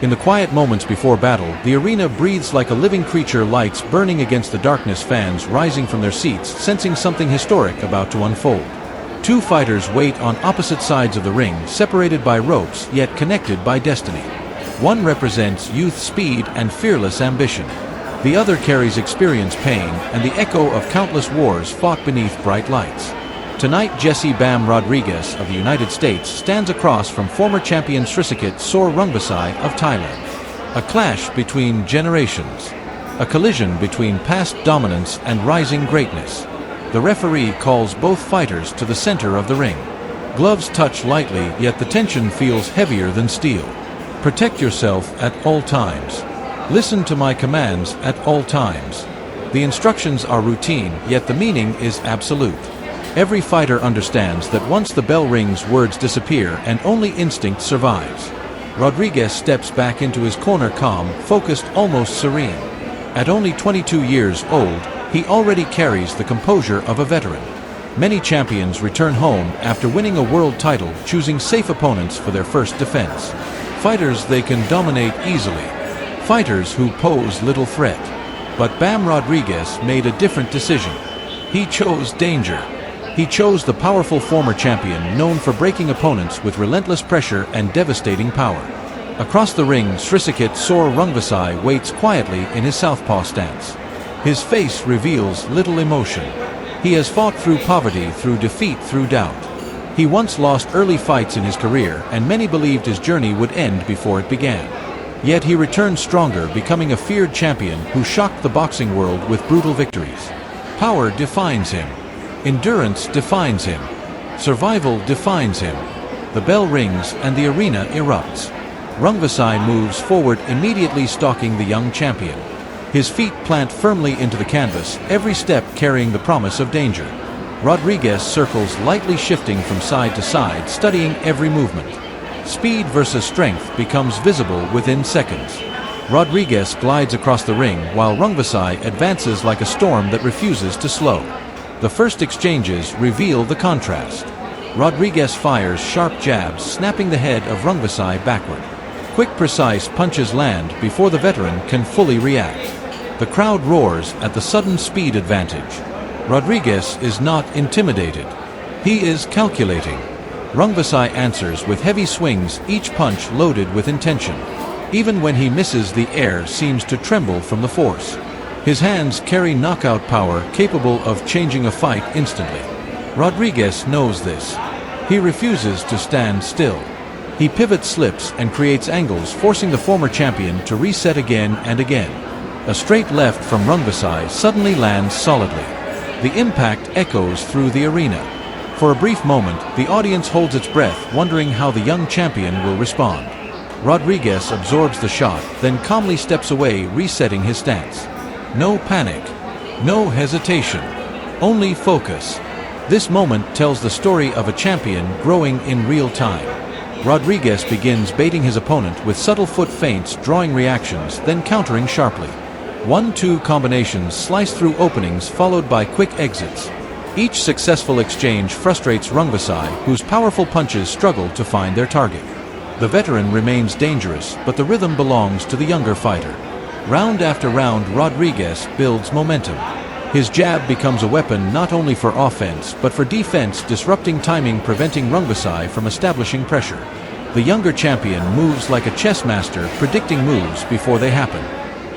In the quiet moments before battle, the arena breathes like a living creature, lights burning against the darkness, fans rising from their seats, sensing something historic about to unfold. Two fighters wait on opposite sides of the ring, separated by ropes, yet connected by destiny. One represents youth, speed, and fearless ambition. The other carries experience, pain, and the echo of countless wars fought beneath bright lights. Tonight, Jesse "Bam" Rodriguez of the United States stands across from former champion Srisaket Sor Rungvisai of Thailand. A clash between generations. A collision between past dominance and rising greatness. The referee calls both fighters to the center of the ring. Gloves touch lightly, yet the tension feels heavier than steel. Protect yourself at all times. Listen to my commands at all times. The instructions are routine, yet the meaning is absolute. Every fighter understands that once the bell rings, words disappear and only instinct survives. Rodriguez steps back into his corner, calm, focused, almost serene. At only 22 years old, he already carries the composure of a veteran. Many champions return home after winning a world title, choosing safe opponents for their first defense. Fighters they can dominate easily. Fighters who pose little threat. But Bam Rodriguez made a different decision. He chose danger. He chose the powerful former champion, known for breaking opponents with relentless pressure and devastating power. Across the ring, Srisaket Sor Rungvisai waits quietly in his southpaw stance. His face reveals little emotion. He has fought through poverty, through defeat, through doubt. He once lost early fights in his career, and many believed his journey would end before it began. Yet he returned stronger, becoming a feared champion who shocked the boxing world with brutal victories. Power defines him. Endurance defines him. Survival defines him. The bell rings and the arena erupts. Rungvisai moves forward, immediately stalking the young champion. His feet plant firmly into the canvas, every step carrying the promise of danger. Rodriguez circles, lightly shifting from side to side, studying every movement. Speed versus strength becomes visible within seconds. Rodriguez glides across the ring while Rungvisai advances like a storm that refuses to slow. The first exchanges reveal the contrast. Rodriguez fires sharp jabs, snapping the head of Rungvisai backward. Quick, precise punches land before the veteran can fully react. The crowd roars at the sudden speed advantage. Rodriguez is not intimidated. He is calculating. Rungvisai answers with heavy swings, each punch loaded with intention. Even when he misses, the air seems to tremble from the force. His hands carry knockout power, capable of changing a fight instantly. Rodriguez knows this. He refuses to stand still. He pivots, slips, and creates angles, forcing the former champion to reset again and again. A straight left from Rungvisai suddenly lands solidly. The impact echoes through the arena. For a brief moment, the audience holds its breath, wondering how the young champion will respond. Rodriguez absorbs the shot, then calmly steps away, resetting his stance. No panic. No hesitation. Only focus. This moment tells the story of a champion growing in real time. Rodriguez begins baiting his opponent with subtle foot feints, drawing reactions, then countering sharply. 1-2 combinations slice through openings, followed by quick exits. Each successful exchange frustrates Rungvisai, whose powerful punches struggle to find their target. The veteran remains dangerous, but the rhythm belongs to the younger fighter. Round after round, Rodriguez builds momentum. His jab becomes a weapon not only for offense, but for defense, disrupting timing, preventing Rungvisai from establishing pressure. The younger champion moves like a chess master, predicting moves before they happen.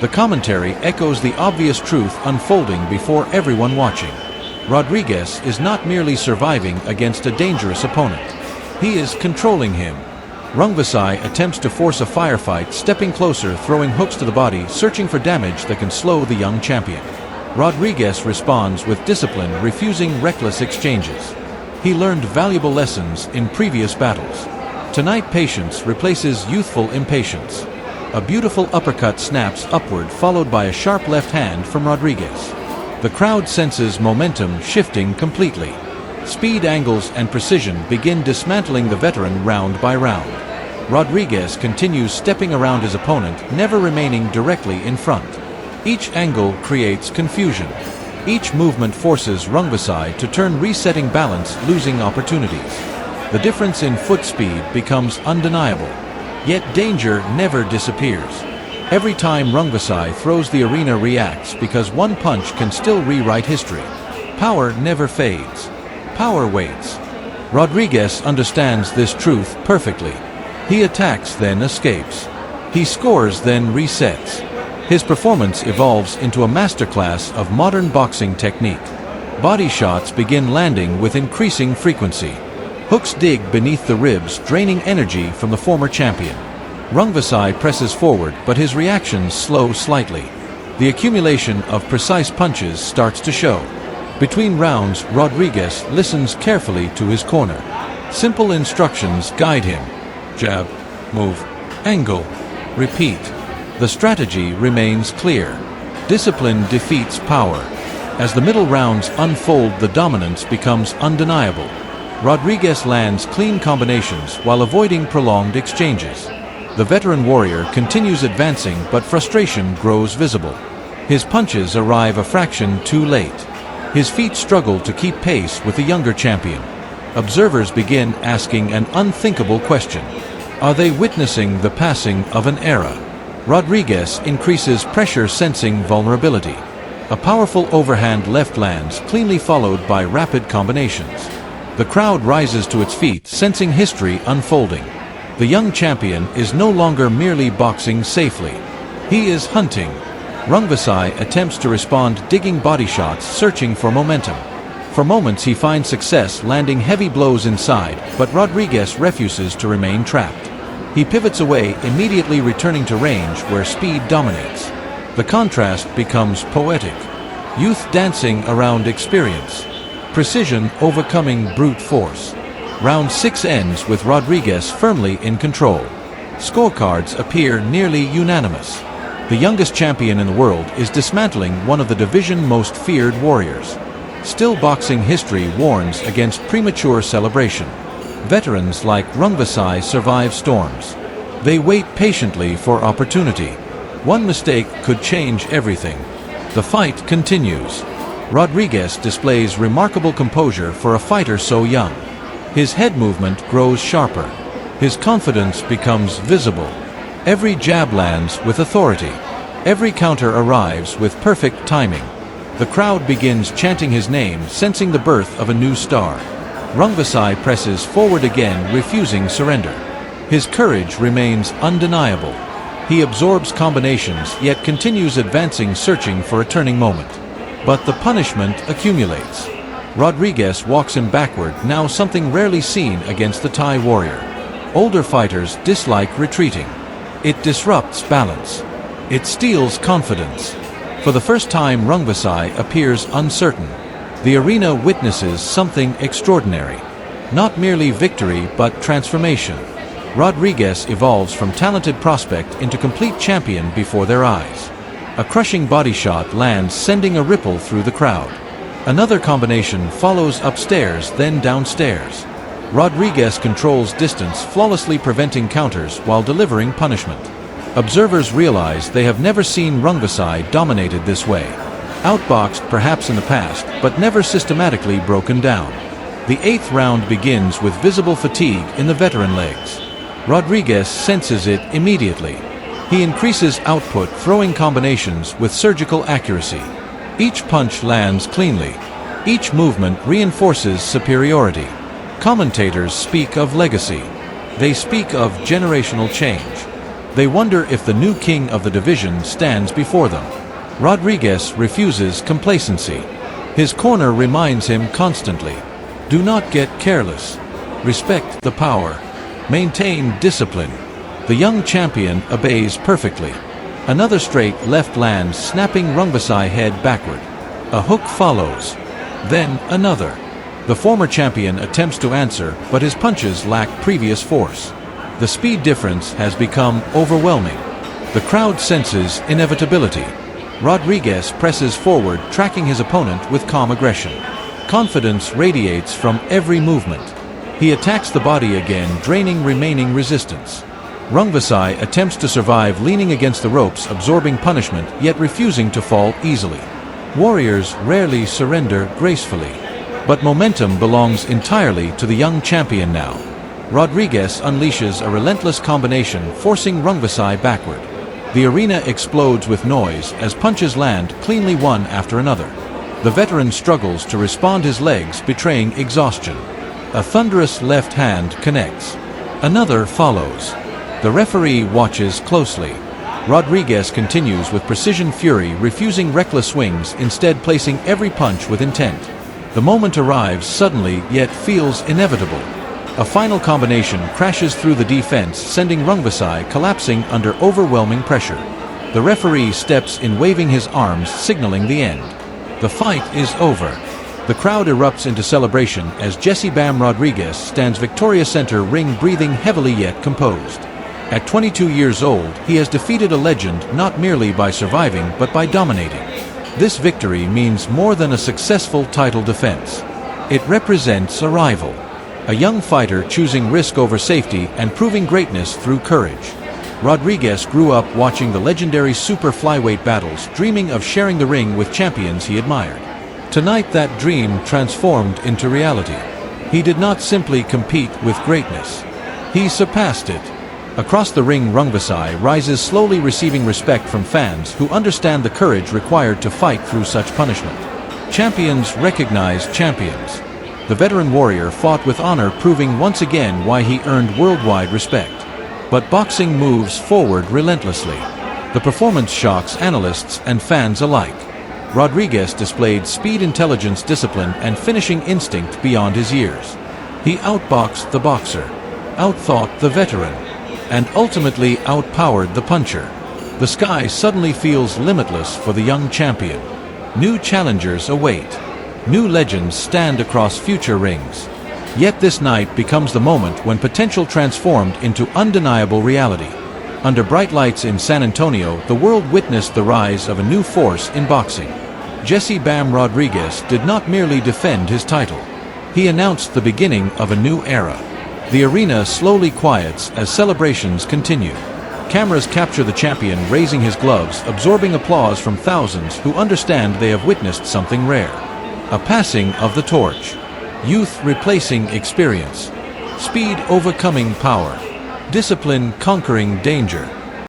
The commentary echoes the obvious truth unfolding before everyone watching. Rodriguez is not merely surviving against a dangerous opponent. He is controlling him. Rungvisai attempts to force a firefight, stepping closer, throwing hooks to the body, searching for damage that can slow the young champion. Rodriguez responds with discipline, refusing reckless exchanges. He learned valuable lessons in previous battles. Tonight, patience replaces youthful impatience. A beautiful uppercut snaps upward, followed by a sharp left hand from Rodriguez. The crowd senses momentum shifting completely. Speed, angles, and precision begin dismantling the veteran round by round. Rodriguez continues stepping around his opponent, never remaining directly in front. Each angle creates confusion. Each movement forces Rungvisai to turn, resetting balance, losing opportunities. The difference in foot speed becomes undeniable. Yet danger never disappears. Every time Rungvisai throws, the arena reacts because one punch can still rewrite history. Power never fades. Power waits. Rodriguez understands this truth perfectly. He attacks, then escapes. He scores, then resets. His performance evolves into a masterclass of modern boxing technique. Body shots begin landing with increasing frequency. Hooks dig beneath the ribs, draining energy from the former champion. Rungvisai presses forward, but his reactions slow slightly. The accumulation of precise punches starts to show. Between rounds, Rodriguez listens carefully to his corner. Simple instructions guide him. Jab, move, angle, repeat. The strategy remains clear. Discipline defeats power. As the middle rounds unfold, the dominance becomes undeniable. Rodriguez lands clean combinations while avoiding prolonged exchanges. The veteran warrior continues advancing, but frustration grows visible. His punches arrive a fraction too late. His feet struggle to keep pace with the younger champion. Observers begin asking an unthinkable question. Are they witnessing the passing of an era? Rodriguez increases pressure, sensing vulnerability. A powerful overhand left lands, cleanly followed by rapid combinations. The crowd rises to its feet, sensing history unfolding. The young champion is no longer merely boxing safely. He is hunting. Rungvisai attempts to respond, digging body shots, searching for momentum. For moments he finds success, landing heavy blows inside, but Rodriguez refuses to remain trapped. He pivots away, immediately returning to range where speed dominates. The contrast becomes poetic. Youth dancing around experience. Precision overcoming brute force. Round 6 ends with Rodriguez firmly in control. Scorecards appear nearly unanimous. The youngest champion in the world is dismantling one of the division's most feared warriors. Still, boxing history warns against premature celebration. Veterans like Rungvisai survive storms. They wait patiently for opportunity. One mistake could change everything. The fight continues. Rodriguez displays remarkable composure for a fighter so young. His head movement grows sharper. His confidence becomes visible. Every jab lands with authority. Every counter arrives with perfect timing. The crowd begins chanting his name, sensing the birth of a new star. Rungvisai presses forward again, refusing surrender. His courage remains undeniable. He absorbs combinations, yet continues advancing, searching for a turning moment. But the punishment accumulates. Rodriguez walks him backward, now something rarely seen against the Thai warrior. Older fighters dislike retreating. It disrupts balance. It steals confidence. For the first time, Rungvisai appears uncertain. The arena witnesses something extraordinary. Not merely victory, but transformation. Rodriguez evolves from talented prospect into complete champion before their eyes. A crushing body shot lands, sending a ripple through the crowd. Another combination follows upstairs, then downstairs. Rodriguez controls distance, flawlessly preventing counters while delivering punishment. Observers realize they have never seen Rungvisai dominated this way. Outboxed perhaps in the past, but never systematically broken down. The 8th round begins with visible fatigue in the veteran legs. Rodriguez senses it immediately. He increases output, throwing combinations with surgical accuracy. Each punch lands cleanly. Each movement reinforces superiority. Commentators speak of legacy. They speak of generational change. They wonder if the new king of the division stands before them. Rodriguez refuses complacency. His corner reminds him constantly. Do not get careless. Respect the power. Maintain discipline. The young champion obeys perfectly. Another straight left lands, snapping Rungvisai head backward. A hook follows. Then another. The former champion attempts to answer, but his punches lack previous force. The speed difference has become overwhelming. The crowd senses inevitability. Rodriguez presses forward, tracking his opponent with calm aggression. Confidence radiates from every movement. He attacks the body again, draining remaining resistance. Rungvisai attempts to survive, leaning against the ropes, absorbing punishment, yet refusing to fall easily. Warriors rarely surrender gracefully. But momentum belongs entirely to the young champion now. Rodriguez unleashes a relentless combination, forcing Rungvisai backward. The arena explodes with noise as punches land, cleanly one after another. The veteran struggles to respond, his legs betraying exhaustion. A thunderous left hand connects. Another follows. The referee watches closely. Rodriguez continues with precision fury, refusing reckless swings, instead placing every punch with intent. The moment arrives suddenly, yet feels inevitable. A final combination crashes through the defense, sending Rungvisai collapsing under overwhelming pressure. The referee steps in, waving his arms, signaling the end. The fight is over. The crowd erupts into celebration as Jesse "Bam" Rodriguez stands victorious center ring, breathing heavily yet composed. At 22 years old, he has defeated a legend not merely by surviving but by dominating. This victory means more than a successful title defense. It represents a rival. A young fighter choosing risk over safety and proving greatness through courage. Rodriguez grew up watching the legendary super flyweight battles, dreaming of sharing the ring with champions he admired. Tonight that dream transformed into reality. He did not simply compete with greatness. He surpassed it. Across the ring, Rungvisai rises slowly, receiving respect from fans who understand the courage required to fight through such punishment. Champions recognize champions. The veteran warrior fought with honor, proving once again why he earned worldwide respect. But boxing moves forward relentlessly. The performance shocks analysts and fans alike. Rodriguez displayed speed, intelligence, discipline, and finishing instinct beyond his years. He outboxed the boxer, outthought the veteran, and ultimately outpowered the puncher. The sky suddenly feels limitless for the young champion. New challengers await. New legends stand across future rings. Yet this night becomes the moment when potential transformed into undeniable reality. Under bright lights in San Antonio, the world witnessed the rise of a new force in boxing. Jesse "Bam" Rodriguez did not merely defend his title. He announced the beginning of a new era. The arena slowly quiets as celebrations continue. Cameras capture the champion raising his gloves, absorbing applause from thousands who understand they have witnessed something rare. A passing of the torch. Youth replacing experience. Speed overcoming power. Discipline conquering danger.